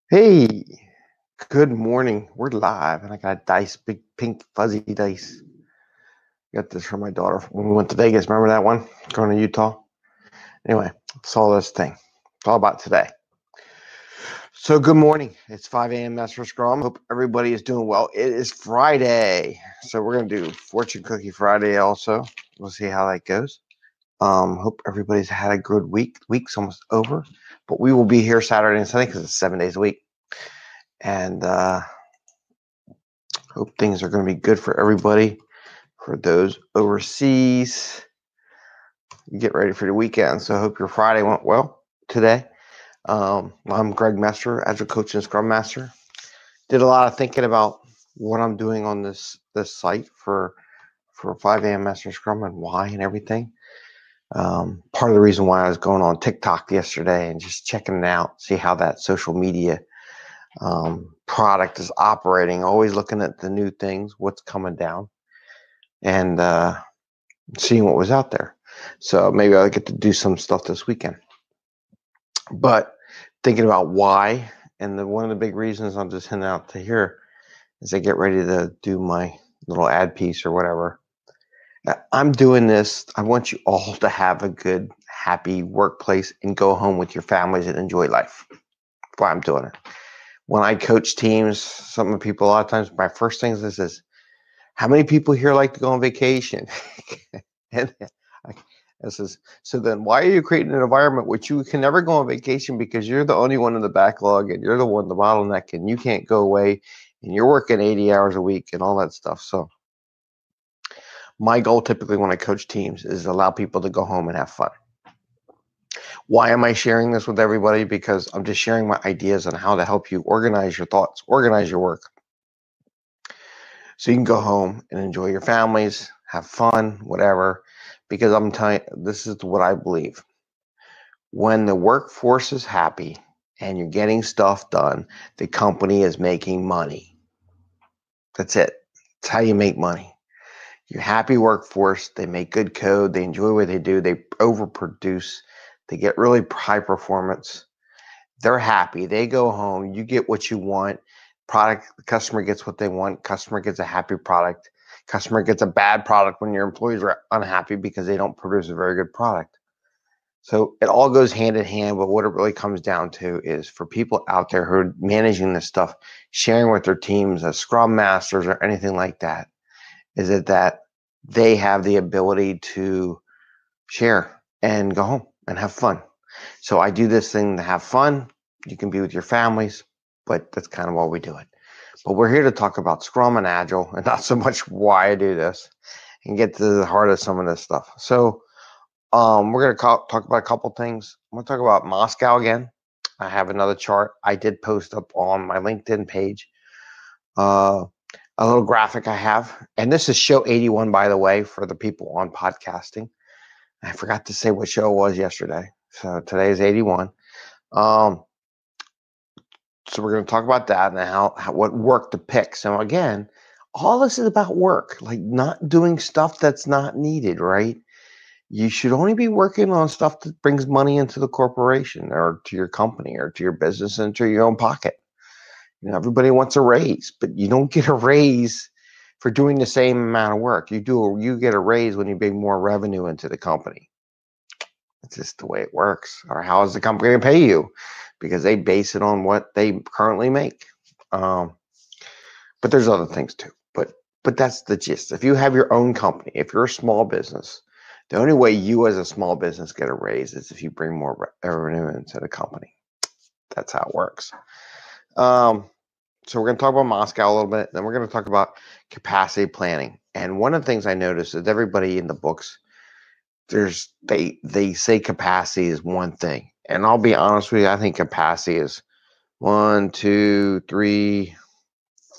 Hey, good morning. We're live, and I got dice, big pink fuzzy dice. Got this from my daughter when we went to Vegas. Remember that one? Going to Utah. Anyway, saw this thing. It's all about today. So, good morning. It's 5 a.m. Mester Scrum. Hope everybody is doing well. It is Friday, so we're gonna do Fortune Cookie Friday. Also, we'll see how that goes. Hope everybody's had a good week. Week's almost over, but we will be here Saturday and Sunday because it's 7 days a week, and hope things are going to be good for everybody. For those overseas, get ready for the weekend. So I hope your Friday went well today. I'm Greg Mester, Agile Coach and Scrum Master. Did a lot of thinking about what I'm doing on this site for 5 a.m. Mester Scrum and why and everything. Part of the reason why I was going on TikTok yesterday and just checking it out, see how that social media product is operating, always looking at the new things, what's coming down, and seeing what was out there. So maybe I'll get to do some stuff this weekend. But thinking about why, and one of the big reasons I'm just heading out to here is I get ready to do my little ad piece or whatever. I'm doing this. I want you all to have a good, happy workplace and go home with your families and enjoy life. That's why I'm doing it. When I coach teams, some people, a lot of times, my first thing is, how many people here like to go on vacation? And this is, so then why are you creating an environment which you can never go on vacation because you're the only one in the backlog and you're the one, the bottleneck, and you can't go away and you're working 80 hours a week and all that stuff. So my goal typically when I coach teams is to allow people to go home and have fun. Why am I sharing this with everybody? Because I'm just sharing my ideas on how to help you organize your thoughts, organize your work. So you can go home and enjoy your families, have fun, whatever. Because I'm telling you, this is what I believe. When the workforce is happy and you're getting stuff done, the company is making money. That's it. That's how you make money. Your happy workforce, they make good code, they enjoy what they do, they overproduce, they get really high performance. They're happy. They go home, you get what you want. The customer gets what they want, customer gets a happy product. Customer gets a bad product when your employees are unhappy because they don't produce a very good product. So it all goes hand in hand, but what it really comes down to is for people out there who are managing this stuff, sharing with their teams as Scrum Masters or anything like that, is that they have the ability to share and go home and have fun. So I do this thing to have fun. You can be with your families, but that's kind of why we do it. But we're here to talk about Scrum and Agile and not so much why I do this and get to the heart of some of this stuff. So we're going to talk about a couple things. I'm going to talk about Moscow again. I have another chart. I did post up on my LinkedIn page a little graphic I have. And this is show 81, by the way, for the people on podcasting. I forgot to say what show it was yesterday. So today is 81. So we're going to talk about that and how what work to pick. So again, all this is about work, like not doing stuff that's not needed, right? You should only be working on stuff that brings money into the corporation or to your company or to your business and to your own pocket. You know, everybody wants a raise, but you don't get a raise for doing the same amount of work. You get a raise when you bring more revenue into the company. It's just the way it works. Or how is the company going to pay you? Because they base it on what they currently make. But there's other things too. But that's the gist. If you have your own company, if you're a small business, the only way you as a small business get a raise is if you bring more revenue into the company. That's how it works. So we're going to talk about Moscow a little bit. Then we're going to talk about capacity planning. And one of the things I noticed is everybody in the books, they say capacity is one thing. And I'll be honest with you, I think capacity is 1, 2, 3,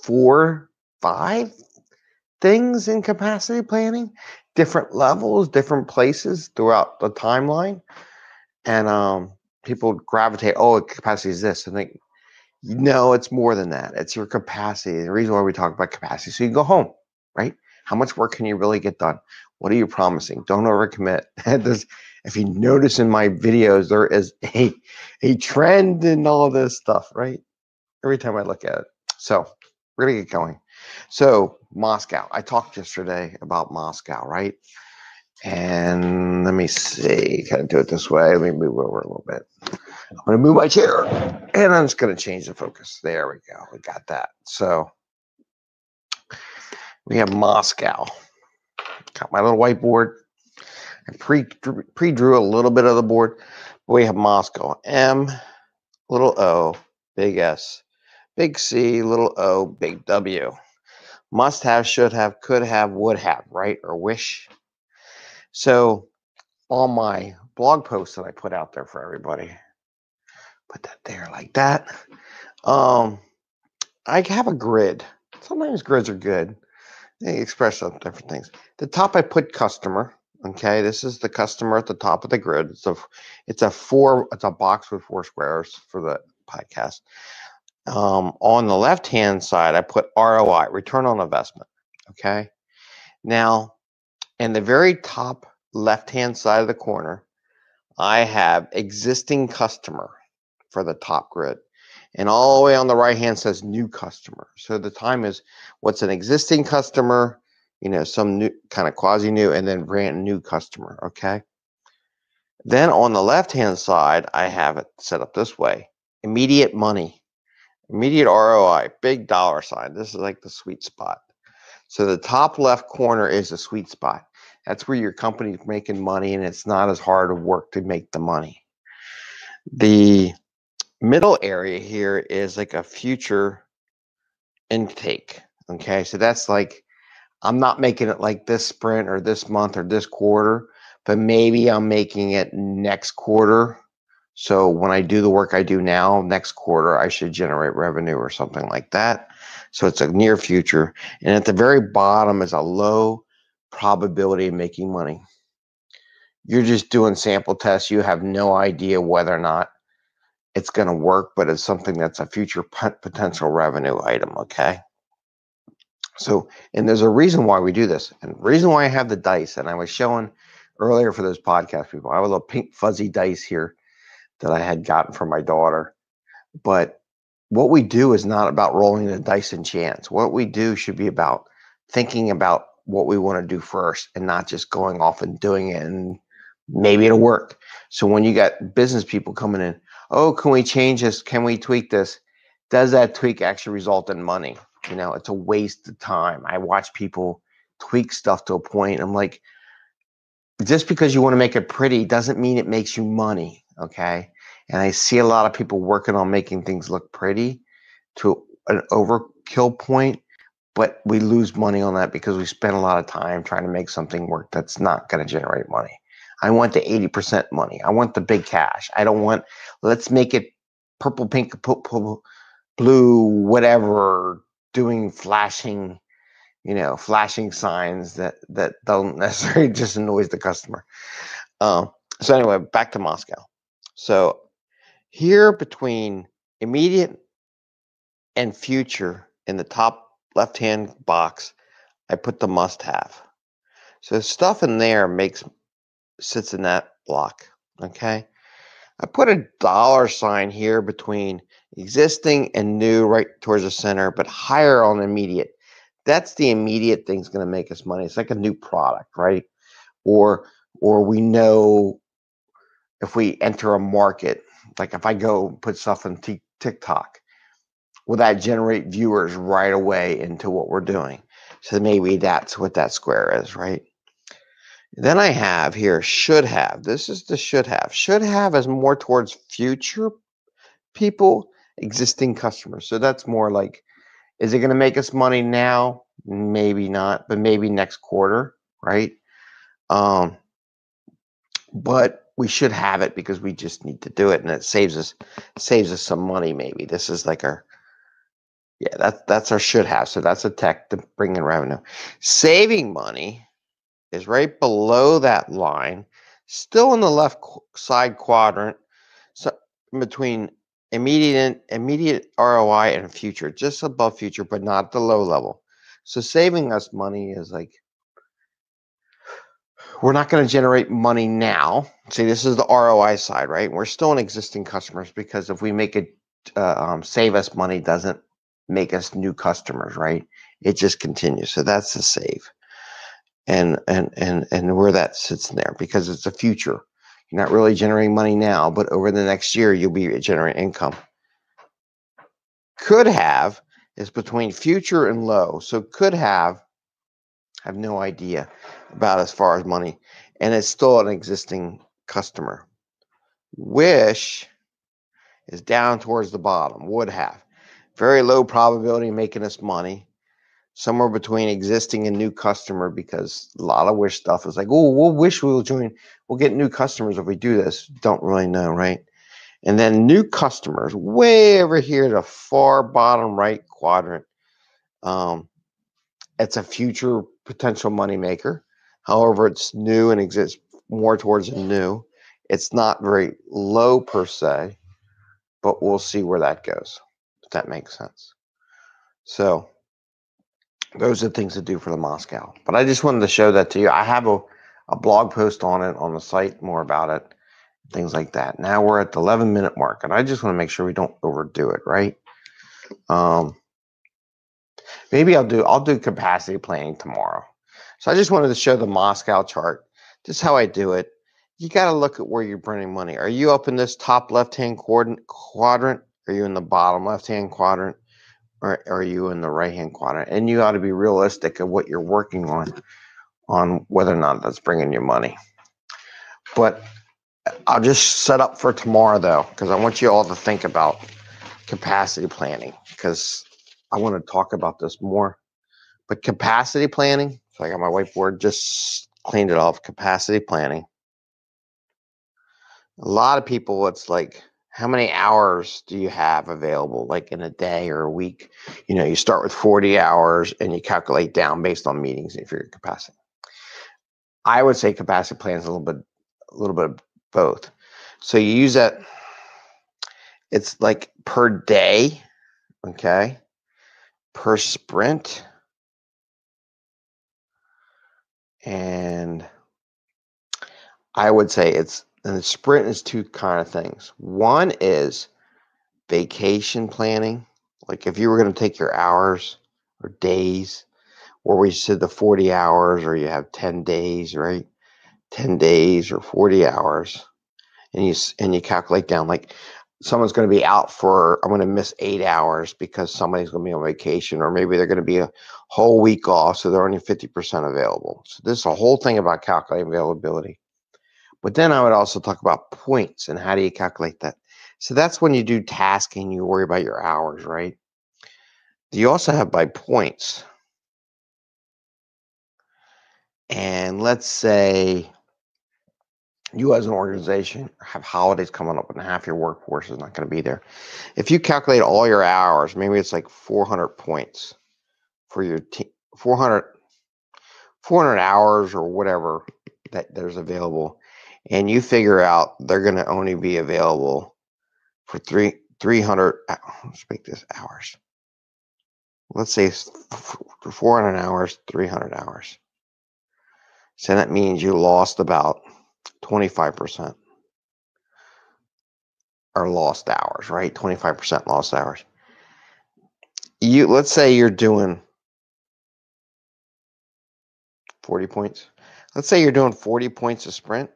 4, 5 things in capacity planning, different levels, different places throughout the timeline. And people gravitate, oh, capacity is this. And think, no, it's more than that. It's your capacity. The reason why we talk about capacity, so you go home, right? How much work can you really get done? What are you promising? Don't overcommit. If you notice in my videos, there is a trend in all this stuff, right? every time I look at it. So we're gonna get going. So Moscow. I talked yesterday about Moscow, right? And let me see. Kind of do it this way. Let me move over a little bit. I'm gonna move my chair, and I'm just gonna change the focus. There we go. We got that. So we have Moscow. Got my little whiteboard. I pre-drew a little bit of the board. We have Moscow. M, little O, big S, big C, little O, big W. Must have, should have, could have, would have, right? Or wish. So on my blog post that I put out there for everybody, put that there like that. I have a grid. Sometimes grids are good. They express different things. The top I put customer. Okay, this is the customer at the top of the grid. It's a box with 4 squares for the podcast. On the left-hand side, I put ROI, return on investment. Okay, now in the very top left-hand side of the corner, I have existing customer for the top grid. And all the way on the right hand says new customer. So the time is what's an existing customer, some new kind of quasi new, and then brand new customer. Okay. Then on the left hand side, I have it set up this way: immediate money, immediate ROI, big dollar sign. This is like the sweet spot. So the top left corner is the sweet spot. That's where your company's making money, and it's not as hard of work to make the money. The middle area here is like a future intake. Okay, so that's like, I'm not making it like this sprint or this month or this quarter, but maybe I'm making it next quarter. So when I do the work I do now, next quarter, I should generate revenue or something like that. So it's a near future. And at the very bottom is a low probability of making money. You're just doing sample tests. You have no idea whether or not it's going to work, but it's something that's a future potential revenue item, okay? So, and there's a reason why we do this, and the reason why I have the dice, and I was showing earlier for those podcast people, I have a little pink fuzzy dice here that I had gotten from my daughter. But what we do is not about rolling the dice and chance. What we do should be about thinking about what we want to do first and not just going off and doing it and maybe it'll work. So when you got business people coming in, oh, can we change this? Can we tweak this? Does that tweak actually result in money? It's a waste of time. I watch people tweak stuff to a point. I'm like, just because you want to make it pretty doesn't mean it makes you money, okay? And I see a lot of people working on making things look pretty to an overkill point, but we lose money on that because we spend a lot of time trying to make something work that's not going to generate money. I want the 80% money. I want the big cash. I don't want, let's make it purple, pink, blue, whatever, doing flashing signs that don't necessarily just annoys the customer. So anyway, back to Moscow. So here between immediate and future in the top left-hand box, I put the must-have. So stuff in there sits in that block, okay? I put a dollar sign here between existing and new right towards the center, but higher on immediate. That's the immediate thing's going to make us money. It's like a new product, right? Or we know if we enter a market, like if I go put stuff on TikTok, will that generate viewers right away into what we're doing? So maybe that's what that square is, right? Then I have here should have. This is the should have. Should have is more towards future people, existing customers. So that's more like, is it going to make us money now? Maybe not, but maybe next quarter, right? But we should have it because we just need to do it, and it saves us some money. Maybe this is like that's our should have. So that's a tech to bring in revenue. Saving money is right below that line, still in the left side quadrant, so between immediate ROI and future, just above future, but not the low level. So saving us money is like, we're not going to generate money now. See, this is the ROI side, right? We're still in existing customers because if we make a save us money doesn't make us new customers, right? It just continues. So that's the save. And where that sits in there, because it's a future. You're not really generating money now, but over the next year, you'll be generating income. Could have is between future and low. So could have no idea about as far as money, and it's still an existing customer. Wish is down towards the bottom, would have. Very low probability of making us money. Somewhere between existing and new customer, because a lot of wish stuff is like, oh, we'll wish we'll join, we'll get new customers if we do this. Don't really know, right? And then new customers, way over here, the far bottom right quadrant. It's a future potential money maker. However, it's new and exists more towards a new. It's not very low per se, but we'll see where that goes, if that makes sense. So those are things to do for the Moscow. But I just wanted to show that to you. I have a blog post on it on the site, more about it, things like that. Now we're at the 11-minute mark, and I just want to make sure we don't overdo it, right? Maybe I'll do capacity planning tomorrow. So I just wanted to show the Moscow chart, just how I do it. You got to look at where you're burning money. Are you up in this top left-hand quadrant? Are you in the bottom left-hand quadrant? Or are you in the right-hand quadrant? And you ought to be realistic of what you're working on whether or not that's bringing you money. But I'll just set up for tomorrow, though, because I want you all to think about capacity planning, because I want to talk about this more. But capacity planning, so I got my whiteboard, just cleaned it off, capacity planning. A lot of people, it's like, how many hours do you have available, like in a day or a week? You know, you start with 40 hours and you calculate down based on meetings if you're capacity. I would say capacity plan is a little bit of both. So you use that, it's like per day, okay, per sprint, and I would say and the sprint is two kind of things. One is vacation planning. Like if you were going to take your hours or days, or we said the 40 hours, or you have 10 days, right? 10 days or 40 hours. And you calculate down, like someone's going to be out for, I'm going to miss 8 hours because somebody's going to be on vacation, or maybe they're going to be a whole week off, so they're only 50% available. So this is a whole thing about calculating availability. But then I would also talk about points and how do you calculate that. So that's when you do tasking, you worry about your hours, right? You also have by points. And let's say you as an organization have holidays coming up and half your workforce is not going to be there. If you calculate all your hours, maybe it's like 400 points for your team, 400 hours or whatever that there's available. And you figure out they're going to only be available for 300, let's make this hours. Let's say 400 hours, 300 hours. So that means you lost about 25% or lost hours, right? 25% lost hours. Let's say you're doing 40 points. Let's say you're doing 40 points a sprint.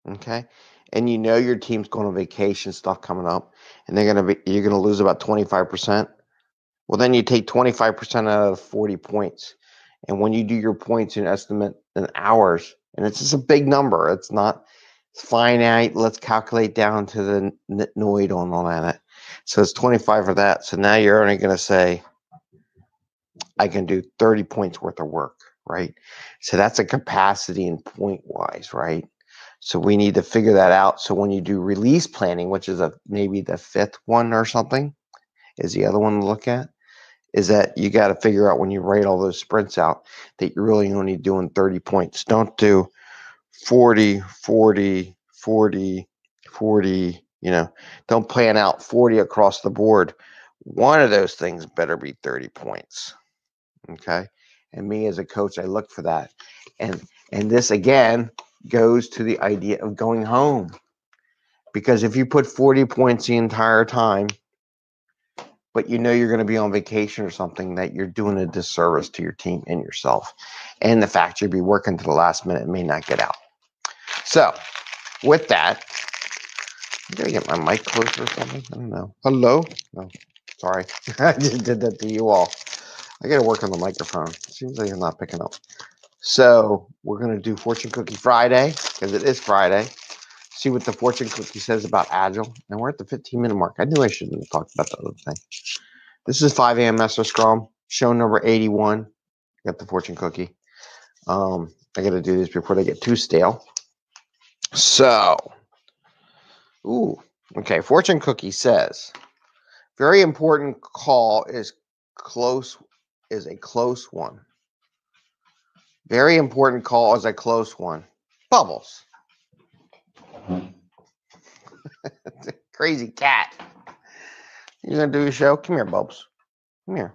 Okay. And you know your team's going on vacation, stuff coming up, and you're going to lose about 25%. Well, then you take 25% out of 40 points. And when you do your points and estimate in hours, and it's just a big number, it's not finite. Let's calculate down to the nitnoid on all that. So it's 25 for that. So now you're only going to say, I can do 30 points worth of work, right? So that's a capacity and point wise, right? So we need to figure that out. So when you do release planning, which is maybe the fifth one or something, is the other one to look at, is that you got to figure out when you write all those sprints out that you're really only doing 30 points. Don't do 40, 40, 40, 40, don't plan out 40 across the board. One of those things better be 30 points. Okay. And me as a coach, I look for that. And this again goes to the idea of going home. Because if you put 40 points the entire time, but you know you're going to be on vacation or something, that you're doing a disservice to your team and yourself. And the fact you'll be working to the last minute and may not get out. So, with that, I gotta get my mic closer or something. I don't know. Hello? No, sorry. I just did that to you all. I gotta work on the microphone. Seems like I'm not picking up. So, we're gonna do Fortune Cookie Friday, because it is Friday. See what the Fortune Cookie says about Agile. And we're at the 15-minute mark. I knew I shouldn't have talked about the other thing. This is 5amMesterScrum Scrum, show number 81. Got the Fortune Cookie. I got to do this before they get too stale. So, okay. Fortune Cookie says, very important call is a close one. Very important call is a close one. Bubbles. Crazy cat. You gonna do a show? Come here, Bubbles. Come here.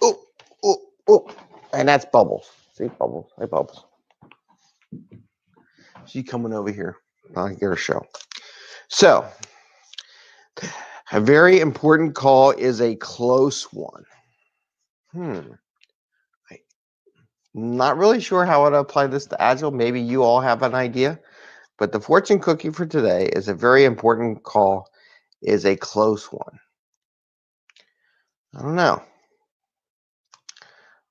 Oh. And that's Bubbles. See, Bubbles. Hey, Bubbles. She's coming over here. I'll get her show. So, a very important call is a close one. Not really sure how I'd apply this to Agile. Maybe you all have an idea. But the Fortune Cookie for today is a very important call is a close one. I don't know.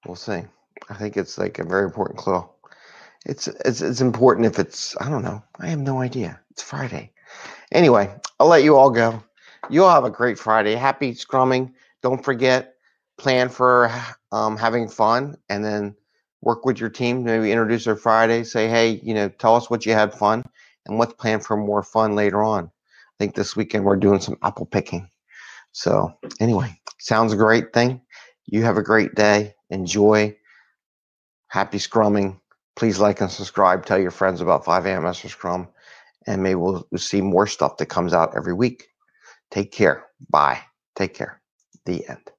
We'll see. I think it's like a very important call. It's important if it's, I don't know. I have no idea. It's Friday. Anyway, I'll let you all go. You all have a great Friday. Happy scrumming. Don't forget, plan for having fun, and then work with your team. Maybe introduce their Friday. Say, hey, tell us what you had fun and what's planned for more fun later on. I think this weekend we're doing some apple picking. So anyway, sounds a great thing. You have a great day. Enjoy. Happy scrumming. Please like and subscribe. Tell your friends about 5amMesterScrum. And maybe we'll see more stuff that comes out every week. Take care. Bye. Take care. The end.